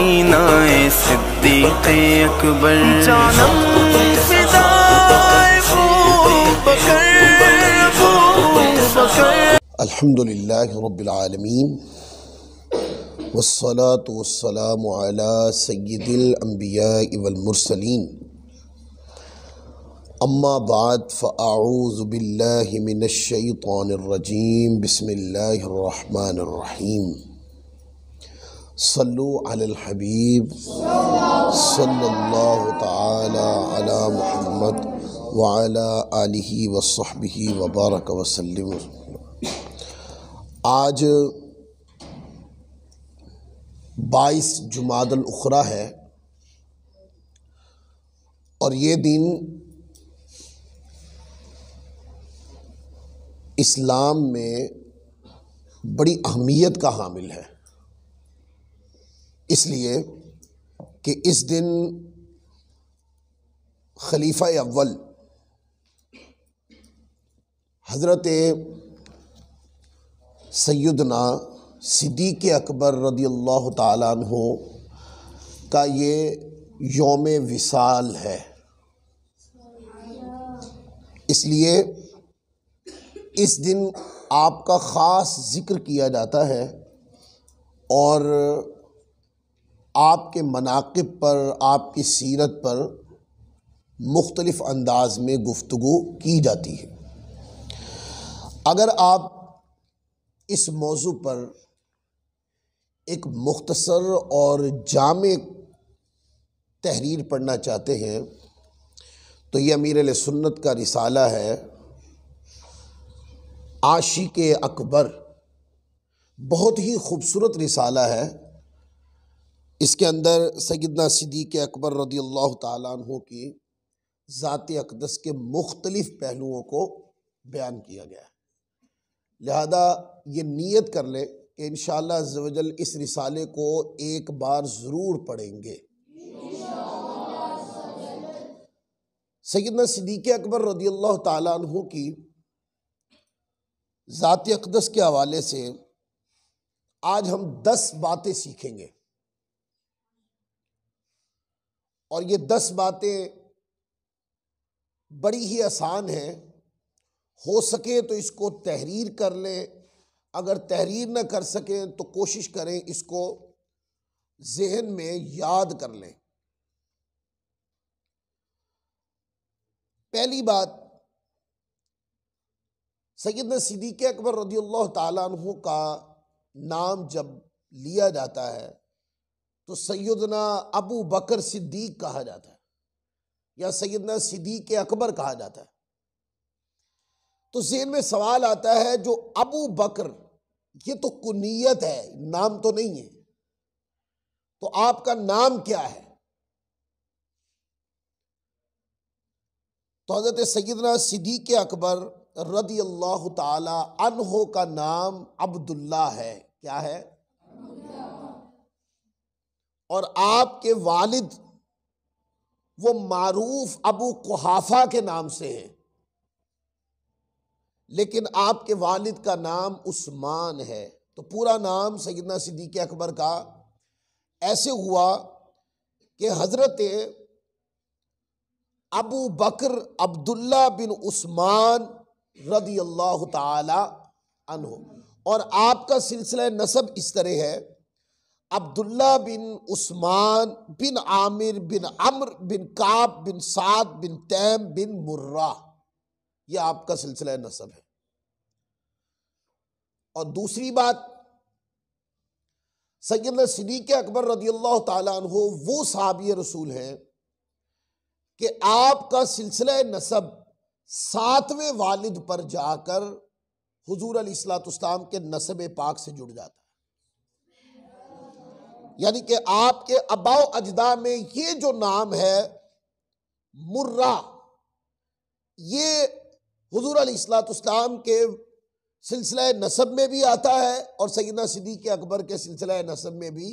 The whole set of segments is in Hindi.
सीनाए सिद्दीक़ अकबर। जानम फिदाए अबू बकर, अबू बकर। अल्हम्दुलिल्लाहि रब्बिल आलमीन वस्सलातु वस्सलामु अला सय्यिदिल अंबियाइ वल मुरसलीन। अम्मा बाद फ़अऊज़ु बिल्लाहि मिनश शैतानिर रजीम। बिस्मिल्लाहिर रहमानिर रहीम। सल्लु अलल हबीब सल्लल्लाहु तआला अला मुहम्मद व अला आलिहि व सहबिहि व बारक व सल्लिम। आज 22 जुमादुल उखरा है और ये दिन इस्लाम में बड़ी अहमियत का हामिल है, इसलिए कि इस दिन खलीफा अव्वल हज़रत सैयदना सिद्दीक़ अकबर रदियल्लाहु ताला अन्हु का ये यौम विसाल है। इसलिए इस दिन आपका ख़ास ज़िक्र किया जाता है और आपके मनाक़िब पर, आपकी सीरत पर मुख्तलिफ़ अंदाज में गुफ्तगू की जाती है। अगर आप इस मौजू पर एक मुख्तसर और जामे तहरीर पढ़ना चाहते हैं तो ये अमीर अहले सुन्नत का रिसाला है आशिक़ अकबर। बहुत ही खूबसूरत रिसाला है। इसके अंदर सैयदना सिद्दीक़ अकबर रदियल्लाहु ताला अन्हु की ज़ात अक़दस के मुख्तलिफ़ पहलुओं को बयान किया गया है। लिहाजा ये नीयत कर लें कि इंशाअल्लाह अज़्ज़ व जल इस रिसाले को एक बार ज़रूर पढ़ेंगे। सैयदना सिद्दीक़ अकबर रदियल्लाहु ताला अन्हु की ज़ात अक़दस के हवाले से आज हम 10 बातें सीखेंगे और ये 10 बातें बड़ी ही आसान हैं। हो सके तो इसको तहरीर कर लें, अगर तहरीर न कर सकें तो कोशिश करें इसको ज़हन में याद कर लें। पहली बात, सैयदना सिद्दीक़ अकबर रदियल्लाहु ताला अन्हु का नाम जब लिया जाता है तो सैयदना अबू बकर सिद्दीक़ कहा जाता है या सैयदना सिद्दीक़ अकबर कहा जाता है। तो ज़हन में सवाल आता है जो अबू बकर, ये तो कुनियत है, नाम तो नहीं है, तो आपका नाम क्या है? तो हज़रत सैयदना सिद्दीक़ अकबर रदियल्लाहु ताला अन्हु का नाम अब्दुल्ला है। क्या है? और आपके वालिद वो मारूफ अबू कुहाफा के नाम से हैं, लेकिन आपके वालिद का नाम उस्मान है। तो पूरा नाम सैयदना सिद्दीक़ अकबर का ऐसे हुआ कि हज़रत अबू बकर अब्दुल्ला बिन उस्मान रदियल्लाहु ताला अन्हु। और आपका सिलसिला नसब इस तरह है, अब्दुल्ला बिन उस्मान बिन आमिर बिन अम्र बिन काब बिन साद बिन तैम बिन मुर्रा, यह आपका सिलसिला नसब है। और दूसरी बात, सैयदना सिद्दीक़ अकबर रदियल्लाहु ताला अन्हु वो सहाबी रसूल हैं कि आपका सिलसिला नसब 7वें वालिद पर जाकर हुजूर अलैहिस्सलाम के नसब पाक से जुड़ जाता है। यानी कि आपके अबाओ अजदा में ये जो नाम है मुर्रा, ये हुजूर अलैहिस्सलाम के सिलसिला नसब में भी आता है और सैयदना सिद्दीक़ अकबर के सिलसिला नसब में भी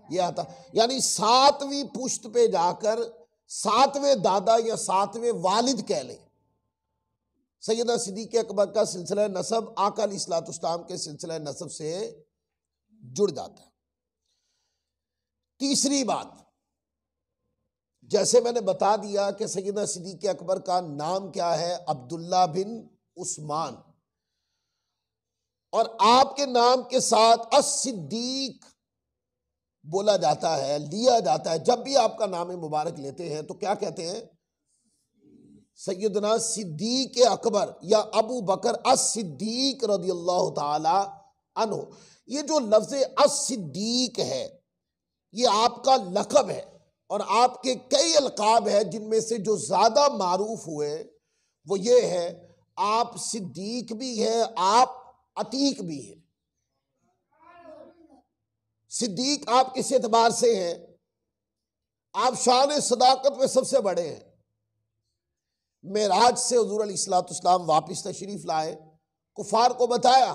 ये आता है। यानी 7वीं पुश्त पे जाकर 7वें दादा या 7वें वालिद कह लें, सैयदना सिद्दीक़ अकबर का सिलसिला नसब आका अलैहिस्सलाम के सिलसिला नसब से जुड़ जाता है। तीसरी बात, जैसे मैंने बता दिया कि सैयदना सिद्दीक़ अकबर का नाम क्या है, अब्दुल्ला बिन उस्मान, और आपके नाम के साथ अस-सिद्दीक बोला जाता है, लिया जाता है। जब भी आपका नाम मुबारक लेते हैं तो क्या कहते हैं, सैयदना सिद्दीक़ अकबर या अबू बकर अस-सिद्दीक रज़ियल्लाहु ताला अन्हु। ये जो लफ्ज़ अस-सिद्दीक है ये आपका लक़ब है, और आपके कई अलक़ाब है जिनमें से जो ज़्यादा मारूफ हुए वो ये है, आप सिद्दीक भी है, आप अतीक भी है। सिद्दीक आप किस एतबार से हैं, आप शान सदाकत में सबसे बड़े हैं। मेराज से हुज़ूर अलैहिस्सलाम वापस तशरीफ़ लाए, कुफ़ार को बताया,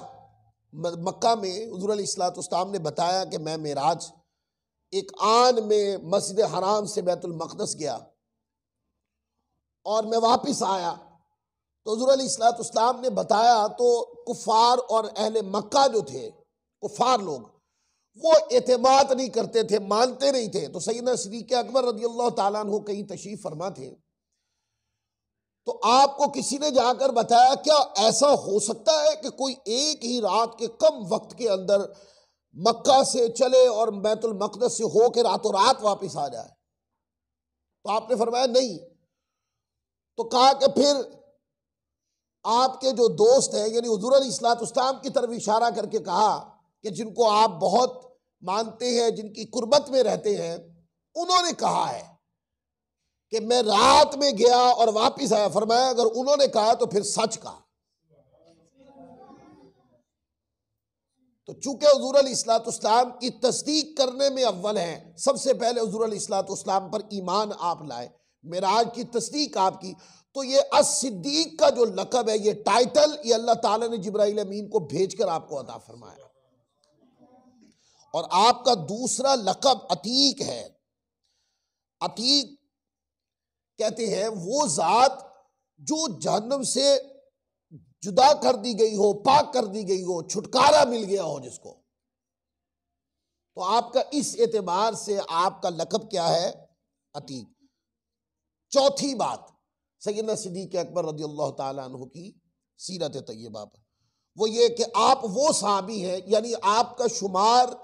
मक्का में हुज़ूर अलैहिस्सलाम ने बताया कि मैं मेराज एक आन में मस्जिद हराम से बैतुल मक़दस गया और मैं वापस आया। तो हुज़ूर अलैहिस्सलाम ने बताया तो कुफ़ार और अहले मक्का जो थे, कुफ़ार लोग, वो एतमाद नहीं करते थे, मानते नहीं थे। तो सैयदना सिद्दीक़ अकबर रज़ियल्लाहु ताला अन्हु कहीं तशरीफ़ फरमा थे, तो आपको किसी ने जाकर बताया क्या ऐसा हो सकता है कि कोई एक ही रात के कम वक्त के अंदर मक्का से चले और बैतुल मक़दस से होकर रातों रात वापस आ जाए? तो आपने फरमाया नहीं। तो कहा कि फिर आपके जो दोस्त हैं, यानी हुज़ूर अलैहिस्सलाम की तरफ इशारा करके कहा कि जिनको आप बहुत मानते हैं, जिनकी कुर्बत में रहते हैं, उन्होंने कहा है कि मैं रात में गया और वापस आया। फरमाया अगर उन्होंने कहा तो फिर सच कहा। तो चूंकि हुज़ूर अलैहिस्सलाम की तस्दीक करने में अव्वल हैं, सबसे पहले हुज़ूर अलैहिस्सलाम पर ईमान आप लाए, मेराज की तस्दीक आपकी, तो ये अस-सिद्दीक का जो लक़ब है, ये टाइटल, ये अल्लाह ताला ने जिब्राइल अमीन को भेजकर आपको अता फरमाया। और आपका दूसरा लक़ब अतीक है। अतीक कहते हैं वो ज़ात जो जहन्नम से जुदा कर दी गई हो, पाक कर दी गई हो, छुटकारा मिल गया हो जिसको। तो आपका इस एतबार से आपका लक़ब क्या है, अतीक। चौथी बात, सैयदना सिद्दीक़ अकबर रज़ियल्लाहु ताला अन्हु की सीरत तय्यबा पर, वो ये कि आप वो सहाबी हैं, यानी आपका शुमार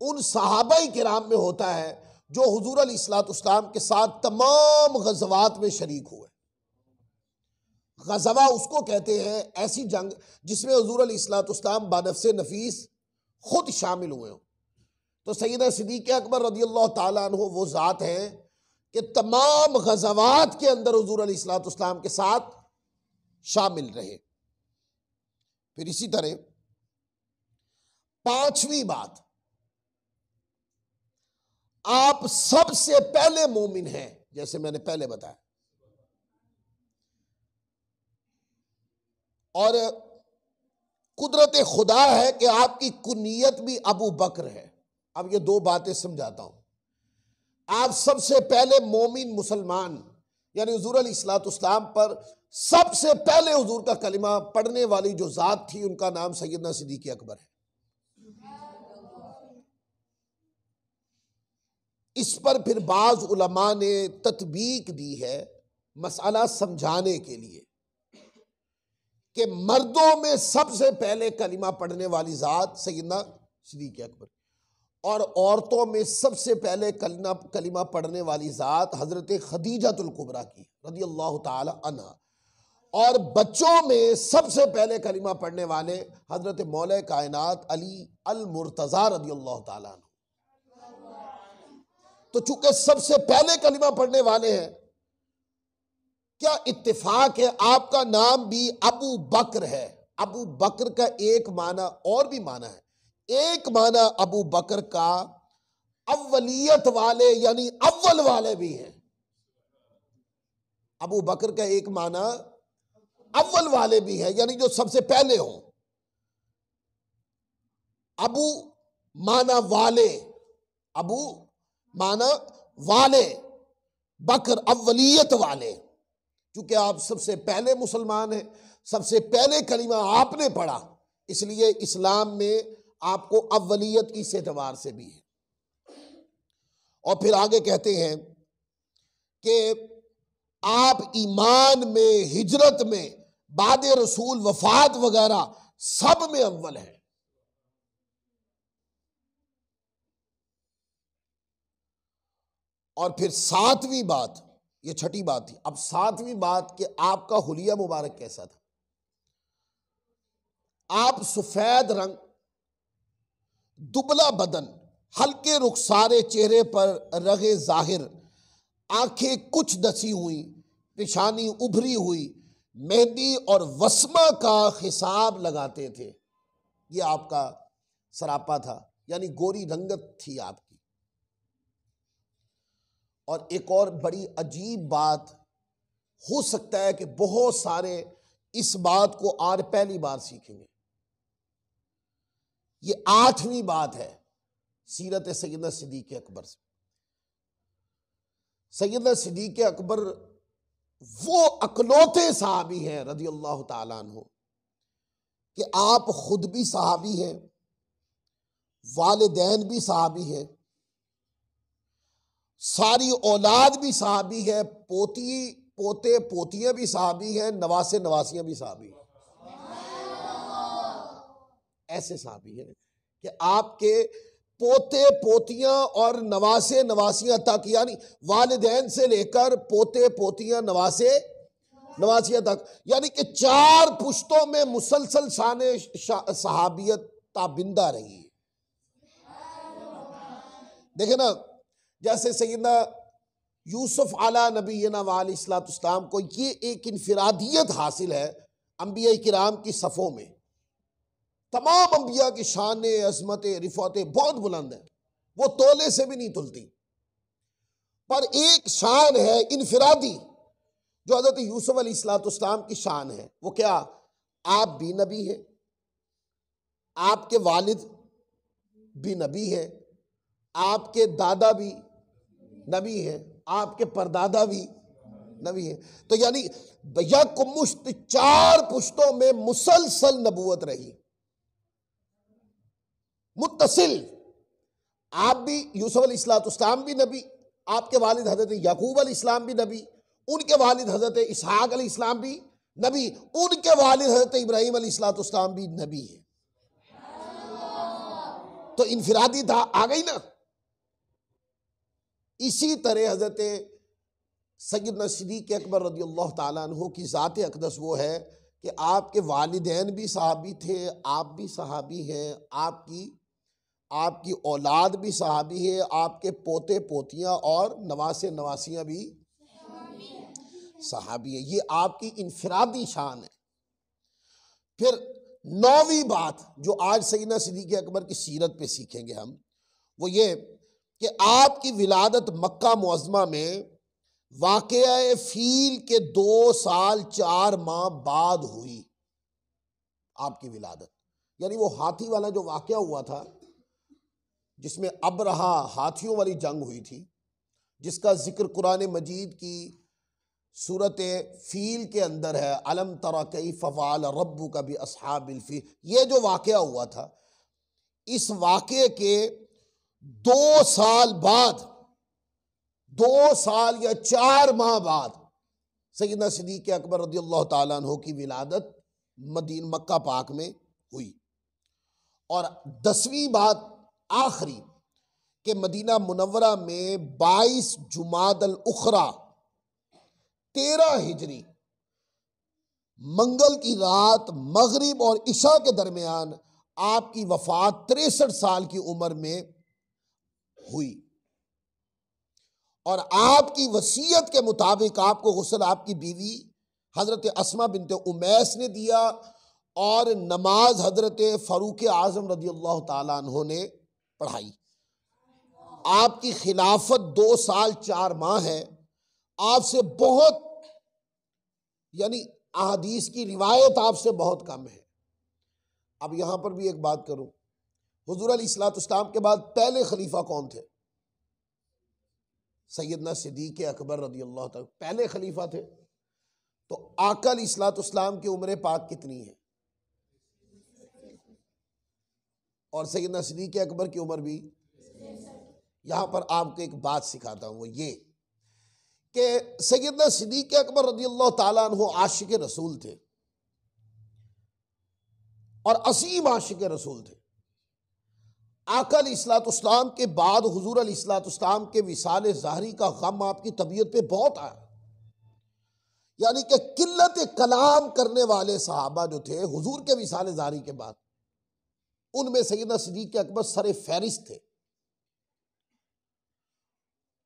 उन सहाबाई किराम में होता है जो हुज़ूर अलैहिस्सलाम के साथ तमाम ग़ज़वात में शरीक हुए। ग़ज़वा उसको कहते हैं ऐसी जंग जिसमें हुज़ूर अलैहिस्सलाम बानफ़्से नफीस खुद शामिल हुए हों। तो सैयदना सिद्दीक़ अकबर रज़ियल्लाहु ताला अन्हु वो ज़ात हैं कि तमाम ग़ज़वात के अंदर हुज़ूर अलैहिस्सलाम के साथ शामिल रहे। फिर इसी तरह पांचवी बात, आप सबसे पहले मोमिन हैं, जैसे मैंने पहले बताया। और कुदरत खुदा है कि आपकी कुनियत भी अबू बकर है। अब ये दो बातें समझाता हूं। आप सबसे पहले मोमिन मुसलमान, यानी हुज़ूर अलैहिस्सलाम पर सबसे पहले हुज़ूर का कलिमा पढ़ने वाली जो ज़ात थी, उनका नाम सैयदना सिद्दीक़ अकबर है। इस पर फिर बाज़ उलमा ने तत्बीक दी है मसला समझाने के लिए कि मर्दों में सबसे पहले कलिमा पढ़ने वाली ज़ात सैयदना सिद्दीक़ अकबर, और औरतों में सबसे पहले कलिमा पढ़ने वाली ज़ात हज़रत खदीजतुल कुबरा की रज़ियल्लाहु ताला अन्हा, और बच्चों में सबसे पहले कलिमा पढ़ने वाले हज़रत मौला कायनात अली अल मुर्तज़ा रज़ियल्लाहु ताला अन्हु। तो चूंकि सबसे पहले कलिमा पढ़ने वाले हैं, क्या इत्तेफाक है आपका नाम भी अबू बकर है। अबू बकर का एक माना और भी माना है। एक माना अबू बकर का अव्वलियत वाले, यानी अव्वल वाले भी हैं। अबू बकर का एक माना अव्वल वाले भी है, यानी जो सबसे पहले हो। अबू माना वाले, अबू माना वाले, बकर अव्वलियत वाले। चूंकि आप सबसे पहले मुसलमान हैं, सबसे पहले कलिमा आपने पढ़ा, इसलिए इस्लाम में आपको अव्वलियत इस एतबार से भी है। और फिर आगे कहते हैं कि आप ईमान में, हिजरत में, बाद रसूल, वफात वगैरह सब में अव्वल है। और फिर सातवीं बात, ये छठी बात थी, अब सातवीं बात कि आपका हुलिया मुबारक कैसा था। आप सफेद रंग, दुबला बदन, हल्के रुखसारे चेहरे पर रगे जाहिर, आंखें कुछ दसी हुई, पेशानी उभरी हुई, मेहंदी और वस्मा का हिसाब लगाते थे। ये आपका सरापा था, यानी गोरी रंगत थी आपकी। और एक और बड़ी अजीब बात, हो सकता है कि बहुत सारे इस बात को आज पहली बार सीखेंगे। ये आठवीं बात है सीरत सैयदना सिद्दीक़ अकबर से। सैयदना सिद्दीक़ अकबर वो अकलौते सहाबी हैं रज़ी अल्लाह ताला अन्हु कि आप खुद भी सहाबी हैं, वालिदैन भी सहाबी हैं, सारी औलाद भी सहाबी है, पोती पोते पोतियां भी सहाबी हैं, नवासे नवासियां भी सहाबी हैं। ऐसे सहाबी हैं कि आपके पोते पोतियां और नवासे नवासियां तक, यानी वालिदैन से लेकर पोते पोतियां नवासे नवासियां तक, यानी कि 4 पुश्तों में मुसलसल शान सहाबियत ताबिंदा रही है। देखे ना, जैसे सैयदना यूसुफ अला नबीना व अलैहिस्सलाम को ये एक इनफिरादियत हासिल है अंबिया किराम की सफ़ों में। तमाम अंबिया की शान, अज़मत, रिफ़ातें बहुत बुलंद हैं, वो तोले से भी नहीं तुलती। पर एक शान है इनफिरादी जो हज़रत यूसुफ अलैहिस्सलाम की शान है। वो क्या? आप भी नबी हैं, आपके वालिद भी नबी हैं, आपके दादा भी नबी हैं, आपके परदादा भी नबी हैं। तो यानी यकमुश्त 4 पुश्तों में मुसलसल नबूवत रही, मुत्तसिल। आप भी, यूसुफ अलैहिस्सलाम भी नबी, आपके वालिद हजरत याकूब अलैहिस्सलाम भी नबी, उनके वालिद हजरत इसहाक अलैहिस्सलाम भी नबी, उनके वालिद हजरत इब्राहीम अलैहिस्सलाम भी नबी है। तो इनफिरादी था, आ गई ना। इसी तरह हजरत सैयदना सिद्दीक़ अकबर रज़ियल्लाहु ताला अन्हु की ज़ात अक़दस वो है कि आपके वालिदैन भी सहाबी थे, आप भी सहाबी हैं, आपकी औलाद भी सहाबी है, आपके पोते पोतियां और नवासे नवासियां भी सहाबी है। ये आपकी इनफिरादी शान है। फिर 9वीं बात जो आज सैयदना सिद्दीक़ अकबर की सीरत पे सीखेंगे हम, वो ये कि आपकी विलादत मक्का मुअज़्ज़मा में वाक़या फील के 2 साल 4 माह बाद हुई। आपकी विलादत, यानी वो हाथी वाला जो वाक़या हुआ था जिसमें अबरहा हाथियों वाली जंग हुई थी, जिसका जिक्र कुरान मजीद की सूरत फील के अंदर है, अलम तरा कैफ़ फ़अल रब्बुका बि अस्हाबिल फील। ये जो वाक़या हुआ था, इस वाक़े के 2 साल बाद, 2 साल या 4 माह बाद सैयदना सिद्दीक़ अकबर रज़ियल्लाहु ताला अन्हु की विलादत मक्का पाक में हुई। और 10वीं बात आखिरी कि मदीना मुनव्वरा में 22 जुमादल उखरा 13 हिजरी मंगल की रात मगरिब और इशा के दरमियान आपकी वफात 63 साल की उम्र में हुई। और आपकी वसीयत के मुताबिक आपको गुस्ल आपकी बीवी हजरत अस्मा बिनते उमैस ने दिया और नमाज हजरत फारूक आजम रज़ियल्लाहु ताला अन्हु ने पढ़ाई। आपकी खिलाफत 2 साल 4 माह है। आपसे बहुत, यानी अहादीस की रिवायत आपसे बहुत कम है। अब यहां पर भी एक बात करूं, हुजूर अलैहिस्सलाम के बाद पहले खलीफा कौन थे? सैयदना सिद्दीक़ अकबर रज़ियल्लाहु ताला पहले खलीफा थे। तो आका अलैहिस्सलाम की उम्र पाक कितनी है? और सैयदना सिद्दीक़ अकबर की उम्र भी यहाँ पर आपको एक बात सिखाता हूँ, वो ये कि सैयदना सिद्दीक़ अकबर रज़ियल्लाहु ताला अन्हु आशिक रसूल थे और असीम आशिक रसूल थे। आका अलैहिस्सलाम के बाद हुजूर अलैहिस्सलाम के विसाल ज़ाहरी का गम आपकी तबीयत पे बहुत आया, यानी कि किल्लत कलाम करने वाले सहाबा जो थे हुजूर के विसाल ज़ाहरी के बाद, उनमें सैयदना सिद्दीक़ अकबर सरे फहरिस्त थे।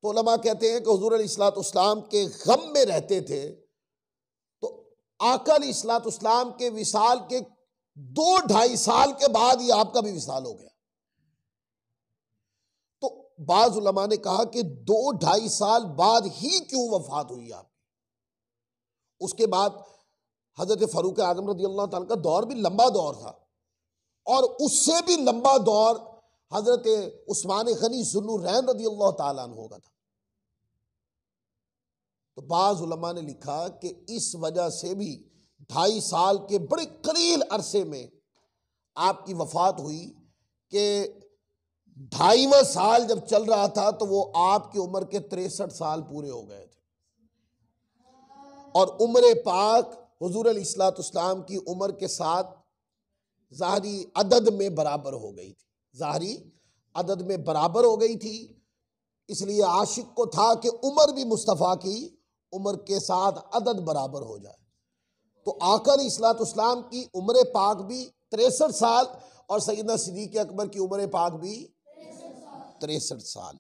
तो उलमा कहते हैं कि हुजूर अलैहिस्सलाम के गम में रहते थे, तो आका अलैहिस्सलाम के विसाल के 2-2.5 साल के बाद ही आपका भी विसाल हो गया। तो बाज उलमा ने कहा कि 2-2.5 साल बाद ही क्यों वफात हुई आपकी। उसके बाद हजरत फारूक आजम रज़ियल्लाहु ताला का दौर भी लंबा दौर था, और उससे भी लंबा दौर हजरत उस्मान गनी ज़ुन्नुरैन रज़ियल्लाहु ताला अन्हु का था। तो बाज़ उलमा ने लिखा कि इस वजह से भी 2.5 साल के बड़े कलील अरसे में आपकी वफात हुई कि 2.5वां साल जब चल रहा था तो वो आपकी उम्र के 63 साल पूरे हो गए थे, और उम्र पाक हुजूर अलैहिस्सलाम की उम्र के साथ ज़ाहरी अदद में बराबर हो गई थी, ज़ाहरी अदद में बराबर हो गई थी। इसलिए आशिक को था कि उम्र भी मुस्तफ़ा की उम्र के साथ अदद बराबर हो जाए। तो आका अलैहिस्सलाम की उम्र पाक भी 63 साल और सैयदना सिद्दीक़ अकबर की उम्र पाक भी 63 साल।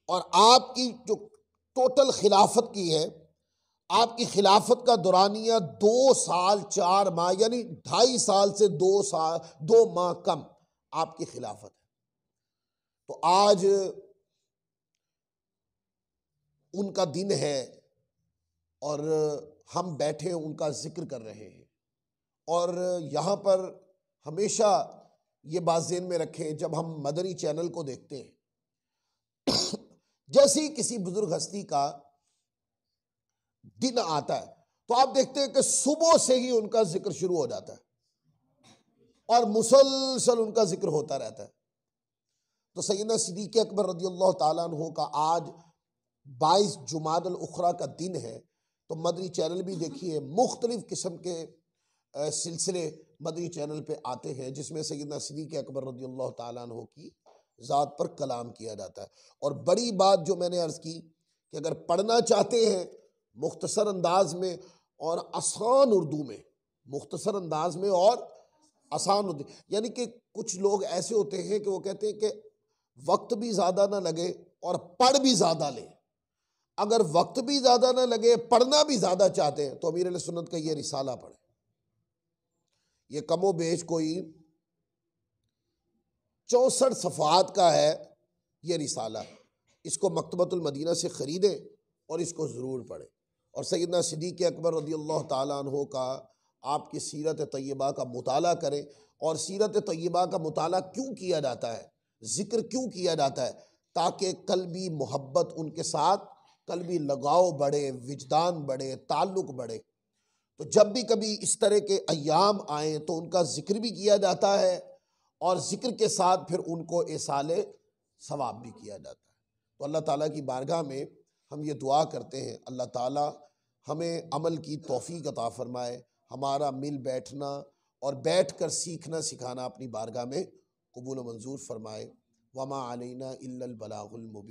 और आपकी जो टोटल खिलाफत की है, आपकी खिलाफत का दौरानिया 2 साल 4 माह, यानी 2.5 साल से 2 माह कम आपकी खिलाफत है। तो आज उनका दिन है और हम बैठे उनका जिक्र कर रहे हैं, और यहाँ पर हमेशा ये बात ज़हन में रखें, जब हम मदनी चैनल को देखते हैं जैसे ही किसी बुजुर्ग हस्ती का दिन आता है तो आप देखते हैं कि सुबह से ही उनका जिक्र शुरू हो जाता है और मुसलसल उनका जिक्र होता रहता है। तो सैयदना सिद्दीक़ अकबर रज़ियल्लाहु ताला अन्हु का आज 22 जुमादल उखरा का दिन है। तो मदनी चैनल भी देखिए, मुख्तलिफ किस्म के सिलसिले मदनी चैनल पे आते हैं जिसमें सैयदना सिद्दीक़ अकबर रज़ियल्लाहु ताला अन्हु की ज़ात पर कलाम किया जाता है। और बड़ी बात जो मैंने अर्ज़ की कि अगर पढ़ना चाहते हैं मुख्तसर अंदाज में और आसान उर्दू में, मुख्तसर अंदाज में और आसान उर्दू, यानी कि कुछ लोग ऐसे होते हैं कि वो कहते हैं कि वक्त भी ज़्यादा ना लगे और पढ़ भी ज़्यादा लें। अगर वक्त भी ज़्यादा ना लगे, पढ़ना भी ज़्यादा चाहते हैं, तो अमीर अहले सुन्नत का ये रिसाला पढ़ें। ये कमो बेश कोई 64 सफ़हात का है ये रिसाला। इसको मकतबतुल मदीना से ख़रीदें और इसको ज़रूर पढ़ें। और सैयदना सिद्दीक़ अकबर रज़ियल्लाहु ताला अन्हु का आपकी सीरत तय्यबा का मुताला करें। और सीरत तय्यबा का मुताला क्यों किया जाता है, ज़िक्र क्यों किया जाता है, ताकि कल्बी मोहब्बत उनके साथ, कल्बी लगाव बढ़े, विजदान बढ़े, ताल्लुक़ बढ़े। तो जब भी कभी इस तरह के अय्याम आए तो उनका ज़िक्र भी किया जाता है और ज़िक्र के साथ फिर उनको एसाले सवाब भी किया जाता है। तो अल्लाह ताला की बारगाह में हम ये दुआ करते हैं, अल्लाह ताला हमें अमल की तौफ़ीक़ अता फ़रमाए, हमारा मिल बैठना और बैठ कर सीखना सिखाना अपनी बारगाह में कबूल मंजूर फ़रमाए। वमा अलैना इल्लल बलागुल मुबीन।